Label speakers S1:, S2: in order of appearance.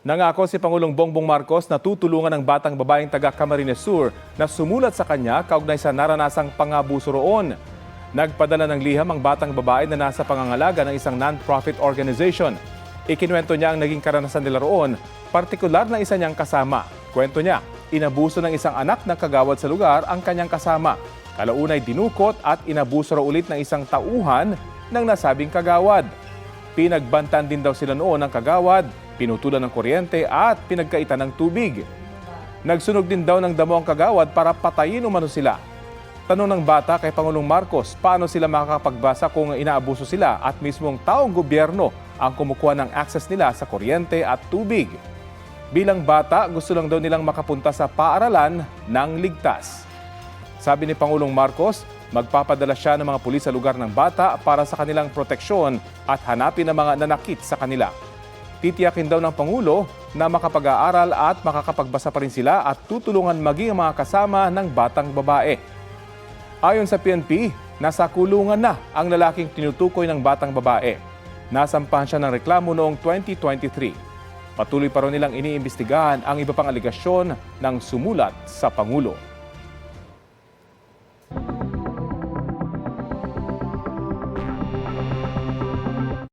S1: Nangako si Pangulong Bongbong Marcos na tutulungan ang batang babaeng taga Camarines Sur na sumulat sa kanya kaugnay sa naranasang pangabuso roon. Nagpadala ng liham ang batang babae na nasa pangangalaga ng isang non-profit organization. Ikinuwento niya ang naging karanasan nila roon, partikular na isa niyang kasama. Kwento niya, inabuso ng isang anak ng kagawad sa lugar ang kanyang kasama. Kalaunay dinukot at inabuso raw ulit ng isang tauhan ng nasabing kagawad. Pinagbantan din daw sila noon ng kagawad, pinutulan ng kuryente at pinagkaitan ng tubig. Nagsunog din daw ng damo ang kagawad para patayin umano sila. Tanong ng bata kay Pangulong Marcos, paano sila makakapagbasa kung inaabuso sila at mismong taong gobyerno ang kumukuha ng access nila sa kuryente at tubig. Bilang bata, gusto lang daw nilang makapunta sa paaralan ng ligtas. Sabi ni Pangulong Marcos, magpapadala siya ng mga pulis sa lugar ng bata para sa kanilang proteksyon at hanapin ang mga nanakit sa kanila. Titiyakin daw ng Pangulo na makapag-aaral at makakapagbasa pa rin sila at tutulungan maging ang mga kasama ng batang babae. Ayon sa PNP, nasa kulungan na ang lalaking tinutukoy ng batang babae. Nasampahan siya ng reklamo noong 2023. Patuloy pa rin nilang iniimbestigahan ang iba pang aligasyon ng sumulat sa Pangulo.